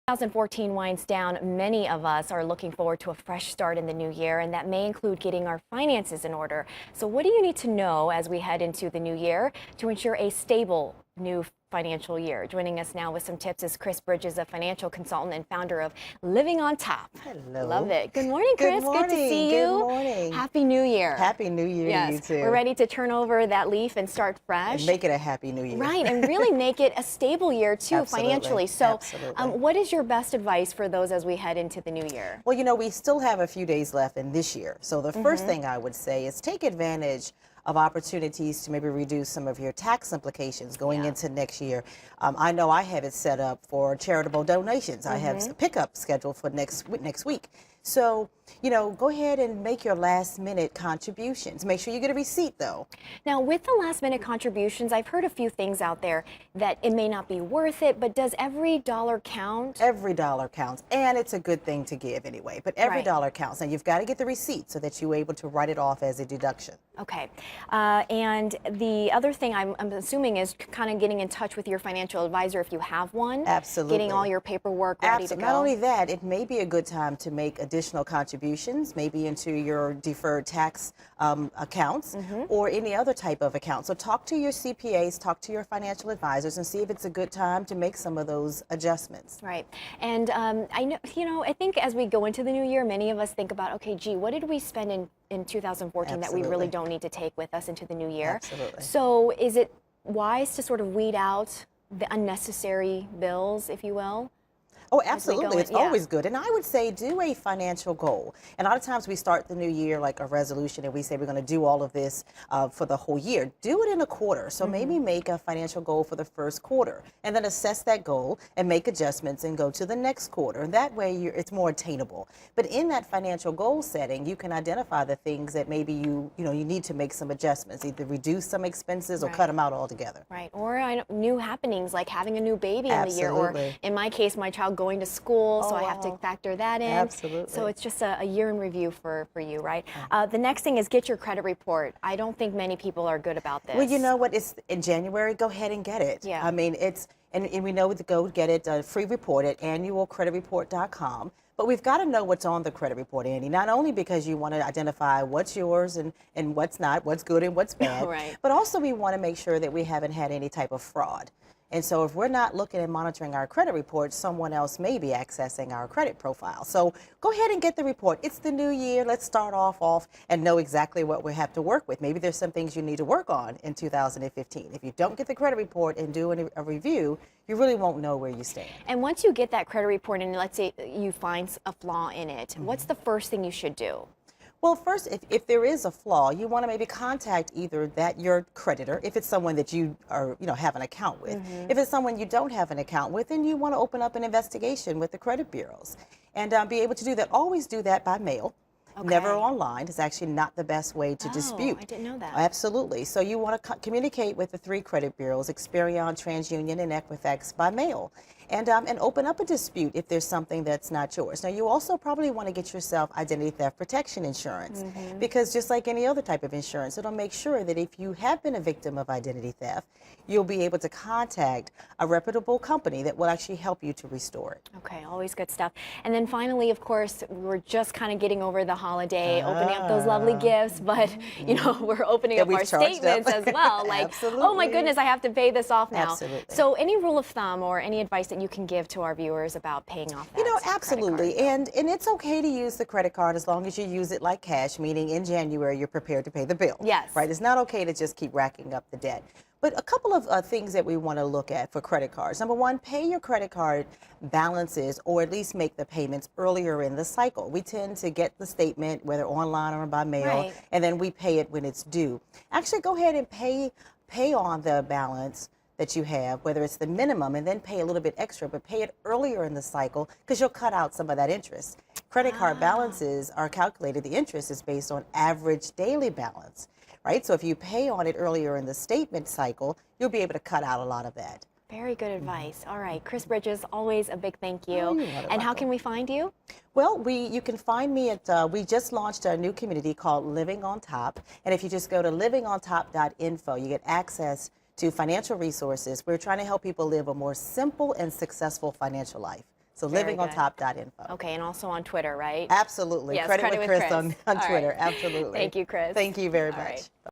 2014 winds down, many of us are looking forward to a fresh start in the new year, and that may include getting our finances in order. So what do you need to know as we head into the new year to ensure a stable new financial year? Joining us now with some tips is Chris Bridges, a financial consultant and founder of Living on Top. Hello. Love it. Good morning, Chris. Good morning. Good to see you. Good morning. Happy New Year. Happy New Year to you too. We're ready to turn over that leaf and start fresh. And make it a happy New Year. Right, and really make it a stable year too, Absolutely. financially. So Absolutely. what is your best advice for those as we head into the new year? Well, you know, we still have a few days left in this year. So the first thing I would say is take advantage of opportunities to maybe reduce some of your tax implications going into next year. I know I have it set up for charitable donations. I have a pickup scheduled for next week. So, you know, go ahead and make your last minute contributions. Make sure you get a receipt though. Now, with the last minute contributions, I've heard a few things out there that it may not be worth it, but does every dollar count? Every dollar counts, and it's a good thing to give anyway, but every dollar counts. And you've got to get the receipt so that you're able to write it off as a deduction. Okay. And the other thing I'm assuming is kind of getting in touch with your financial advisor if you have one. Absolutely. Getting all your paperwork ready to go. Not only that, it may be a good time to make additional contributions, maybe into your deferred tax accounts or any other type of account. So talk to your CPAs, talk to your financial advisors, and see if it's a good time to make some of those adjustments. Right. And I know, I think as we go into the new year, many of us think about, okay, gee, what did we spend in 2014 that we really don't need to take with us into the new year? Absolutely. So is it wise to sort of weed out the unnecessary bills, if you will? Oh, absolutely. It's always good. And I would say do a financial goal. And a lot of times we start the new year like a resolution and we say we're going to do all of this for the whole year. Do it in a quarter. So maybe make a financial goal for the first quarter and then assess that goal and make adjustments and go to the next quarter. And that way it's more attainable. But in that financial goal setting, you can identify the things that maybe you need to make some adjustments, either reduce some expenses or cut them out altogether. Right. Or new happenings like having a new baby in the year, or in my case, my child going to school, so I have to factor that in. Absolutely. So it's just a year in review for you, right? The next thing is get your credit report. I don't think many people are good about this. Well, you know what? It's in January. Go ahead and get it. Yeah. I mean, and we know to go get it free report at annualcreditreport.com. But we've got to know what's on the credit report, Andy, not only because you want to identify what's yours and what's not, what's good and what's bad, Right. but also we want to make sure that we haven't had any type of fraud. And so if we're not looking and monitoring our credit report, someone else may be accessing our credit profile. So go ahead and get the report. It's the new year. Let's start off and know exactly what we have to work with. Maybe there's some things you need to work on in 2015. If you don't get the credit report and do a review, you really won't know where you stand. And once you get that credit report and let's say you find a flaw in it, what's the first thing you should do? Well, first, if there is a flaw, you want to maybe contact either your creditor, if it's someone that you have an account with. If it's someone you don't have an account with, then you want to open up an investigation with the credit bureaus and be able to do that. Always do that by mail. Okay. Never online. It's actually not the best way to dispute. I didn't know that. Absolutely. So you want to communicate with the 3 credit bureaus, Experian, TransUnion, and Equifax by mail. And open up a dispute if there's something that's not yours. Now, you also probably want to get yourself identity theft protection insurance because just like any other type of insurance, it'll make sure that if you have been a victim of identity theft, you'll be able to contact a reputable company that will actually help you to restore it. Okay, always good stuff. And then finally, of course, we're just kind of getting over the holiday, opening up those lovely gifts, but we're opening up our statements as well. Like, oh my goodness, I have to pay this off now. Absolutely. So any rule of thumb or any advice that you can give to our viewers about paying off that absolutely. credit card? And it's okay to use the credit card as long as you use it like cash, meaning in January you're prepared to pay the bill. Yes. Right? It's not okay to just keep racking up the debt. But a couple of things that we want to look at for credit cards. Number one, pay your credit card balances or at least make the payments earlier in the cycle. We tend to get the statement, whether online or by mail, and then we pay it when it's due. Actually, go ahead and pay on the balance that you have, whether it's the minimum, and then pay a little bit extra, but pay it earlier in the cycle because you'll cut out some of that interest. Credit card balances are calculated, the interest is based on average daily balance, right? So if you pay on it earlier in the statement cycle, you'll be able to cut out a lot of that. Very good advice. All right, Chris Bridges, always a big thank you. Oh, and how can we find you? Well, you can find me at, we just launched a new community called Living on Top. And if you just go to livingontop.info, you get access to financial resources. We're trying to help people live a more simple and successful financial life. So Very good. livingontop.info. Okay, and also on Twitter, right? Absolutely. Yes, Credit with Chris on All Twitter. right. Absolutely. Thank you, Chris. Thank you very All much. right.